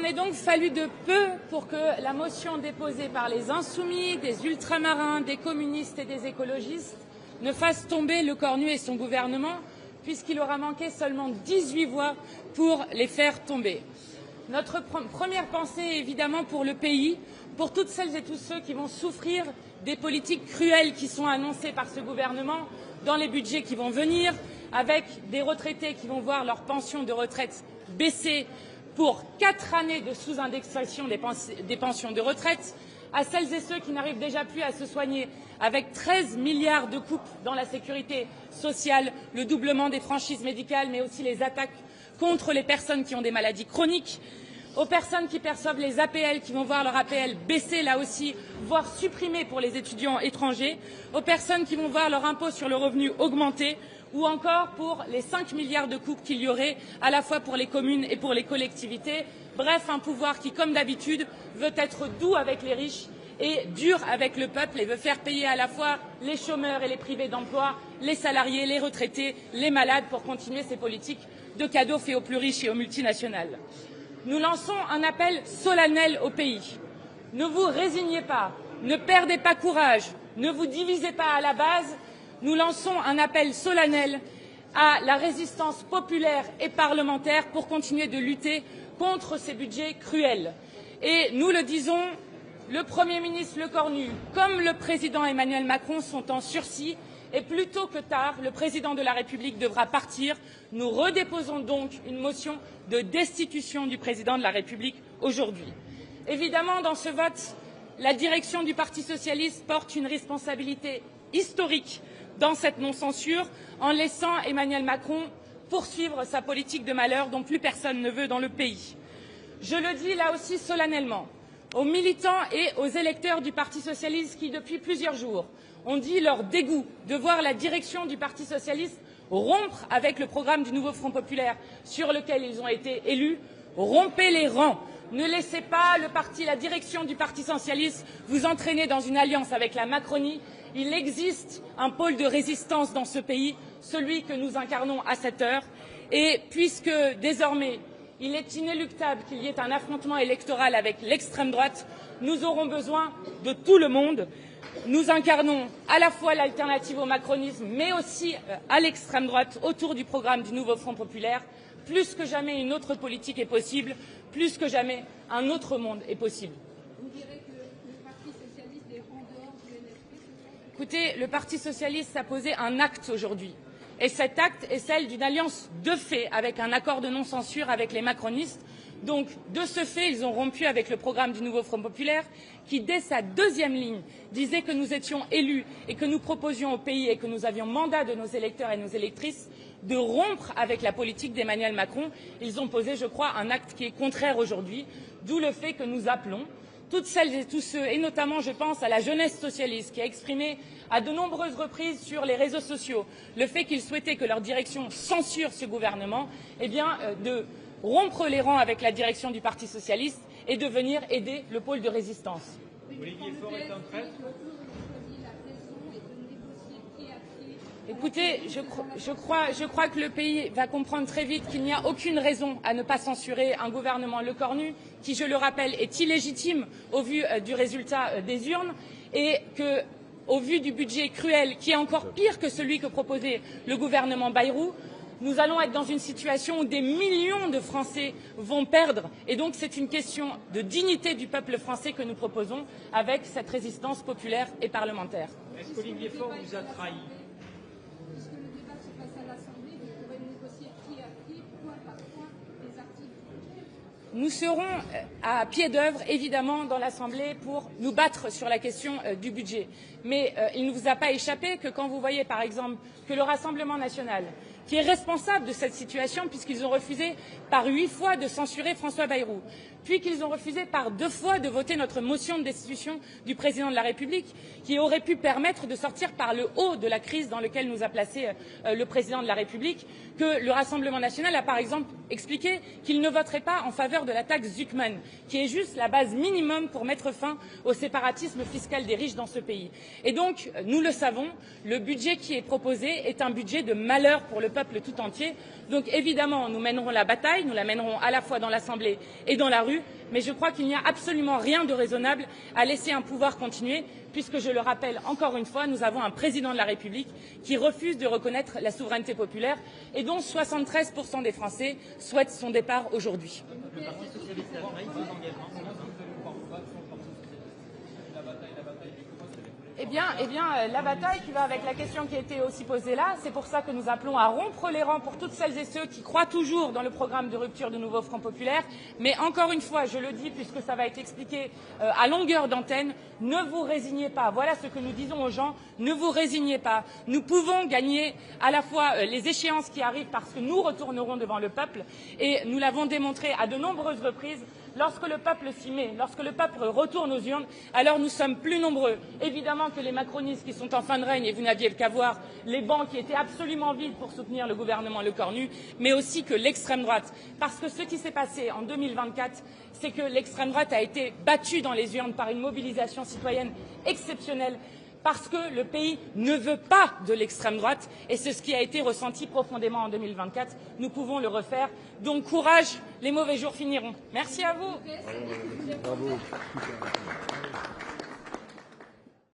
est donc fallu de peu pour que la motion déposée par les Insoumis, des Ultramarins, des communistes et des écologistes ne fasse tomber Le Cornu et son gouvernement, puisqu'il aura manqué seulement 18 voix pour les faire tomber. Notre première pensée est évidemment pour le pays, pour toutes celles et tous ceux qui vont souffrir des politiques cruelles qui sont annoncées par ce gouvernement dans les budgets qui vont venir, avec des retraités qui vont voir leur pension de retraite baisser pour 4 années de sous-indexation des pensions de retraite, à celles et ceux qui n'arrivent déjà plus à se soigner avec 13 milliards de coupes dans la sécurité sociale, le doublement des franchises médicales, mais aussi les attaques contre les personnes qui ont des maladies chroniques, aux personnes qui perçoivent les APL, qui vont voir leur APL baisser là aussi, voire supprimer pour les étudiants étrangers, aux personnes qui vont voir leur impôt sur le revenu augmenter, ou encore pour les 5 milliards de coupes qu'il y aurait à la fois pour les communes et pour les collectivités. Bref, un pouvoir qui, comme d'habitude, veut être doux avec les riches et dur avec le peuple et veut faire payer à la fois les chômeurs et les privés d'emploi, les salariés, les retraités, les malades pour continuer ces politiques de cadeaux faits aux plus riches et aux multinationales. Nous lançons un appel solennel au pays. Ne vous résignez pas, ne perdez pas courage, ne vous divisez pas à la base. Nous lançons un appel solennel à la résistance populaire et parlementaire pour continuer de lutter contre ces budgets cruels. Et nous le disons, le Premier ministre Le Cornu, comme le président Emmanuel Macron, sont en sursis et plus tôt que tard, le président de la République devra partir. Nous redéposons donc une motion de destitution du président de la République aujourd'hui. Évidemment, dans ce vote, la direction du Parti socialiste porte une responsabilité historique dans cette non-censure, en laissant Emmanuel Macron poursuivre sa politique de malheur dont plus personne ne veut dans le pays. Je le dis là aussi solennellement aux militants et aux électeurs du Parti socialiste qui, depuis plusieurs jours, ont dit leur dégoût de voir la direction du Parti socialiste rompre avec le programme du nouveau Front populaire sur lequel ils ont été élus. Rompez les rangs. Ne laissez pas la direction du Parti socialiste vous entraîner dans une alliance avec la Macronie. Il existe un pôle de résistance dans ce pays, celui que nous incarnons à cette heure. Et puisque désormais il est inéluctable qu'il y ait un affrontement électoral avec l'extrême droite, nous aurons besoin de tout le monde. Nous incarnons à la fois l'alternative au macronisme, mais aussi à l'extrême droite autour du programme du nouveau Front populaire. Plus que jamais, une autre politique est possible. Plus que jamais, un autre monde est possible. Vous direz que le Parti socialiste est en dehors du NFP? Écoutez, le Parti socialiste a posé un acte aujourd'hui. Et cet acte est celle d'une alliance de fait avec un accord de non-censure avec les macronistes. Donc, de ce fait, ils ont rompu avec le programme du nouveau Front populaire qui, dès sa deuxième ligne, disait que nous étions élus et que nous proposions au pays et que nous avions mandat de nos électeurs et nos électrices de rompre avec la politique d'Emmanuel Macron. Ils ont posé, je crois, un acte qui est contraire aujourd'hui, d'où le fait que nous appelons toutes celles et tous ceux, et notamment je pense à la jeunesse socialiste qui a exprimé à de nombreuses reprises sur les réseaux sociaux le fait qu'ils souhaitaient que leur direction censure ce gouvernement, de rompre les rangs avec la direction du Parti socialiste et de venir aider le pôle de résistance. Olivier Faure est un traître. Écoutez, je crois que le pays va comprendre très vite qu'il n'y a aucune raison à ne pas censurer un gouvernement Le Cornu qui, je le rappelle, est illégitime au vu du résultat des urnes et que, au vu du budget cruel, qui est encore pire que celui que proposait le gouvernement Bayrou, nous allons être dans une situation où des millions de Français vont perdre. Et donc c'est une question de dignité du peuple français que nous proposons avec cette résistance populaire et parlementaire. Est-ce qu'Olivier Faure vous a trahi? Puisque le débat se passe à l'Assemblée, vous pourrez négocier pied à pied, point par point, les articles. Nous serons à pied d'œuvre, évidemment, dans l'Assemblée pour nous battre sur la question du budget. Mais il ne vous a pas échappé que quand vous voyez, par exemple, que le Rassemblement national, qui est responsable de cette situation, puisqu'ils ont refusé par 8 fois de censurer François Bayrou, puis qu'ils ont refusé par 2 fois de voter notre motion de destitution du président de la République, qui aurait pu permettre de sortir par le haut de la crise dans laquelle nous a placé le président de la République, que le Rassemblement national a par exemple expliqué qu'il ne voterait pas en faveur de la taxe Zuckman, qui est juste la base minimum pour mettre fin au séparatisme fiscal des riches dans ce pays. Et donc, nous le savons, le budget qui est proposé est un budget de malheur pour le peuple tout entier. Donc évidemment, nous mènerons la bataille, nous la mènerons à la fois dans l'Assemblée et dans la rue, mais je crois qu'il n'y a absolument rien de raisonnable à laisser un pouvoir continuer, puisque, je le rappelle encore une fois, nous avons un président de la République qui refuse de reconnaître la souveraineté populaire et dont 73% des Français souhaitent son départ aujourd'hui. Eh bien, la bataille qui va avec la question qui a été aussi posée là, c'est pour ça que nous appelons à rompre les rangs pour toutes celles et ceux qui croient toujours dans le programme de rupture du nouveau Front populaire. Mais encore une fois, je le dis puisque ça va être expliqué à longueur d'antenne, ne vous résignez pas. Voilà ce que nous disons aux gens, ne vous résignez pas. Nous pouvons gagner à la fois les échéances qui arrivent parce que nous retournerons devant le peuple et nous l'avons démontré à de nombreuses reprises. Lorsque le peuple s'y met, lorsque le peuple retourne aux urnes, alors nous sommes plus nombreux. Évidemment que les macronistes qui sont en fin de règne, et vous n'aviez qu'à voir les bancs qui étaient absolument vides pour soutenir le gouvernement Lecornu, mais aussi que l'extrême droite. Parce que ce qui s'est passé en 2024, c'est que l'extrême droite a été battue dans les urnes par une mobilisation citoyenne exceptionnelle, parce que le pays ne veut pas de l'extrême droite et c'est ce qui a été ressenti profondément en 2024. Nous pouvons le refaire. Donc courage, les mauvais jours finiront. Merci à vous. Bravo.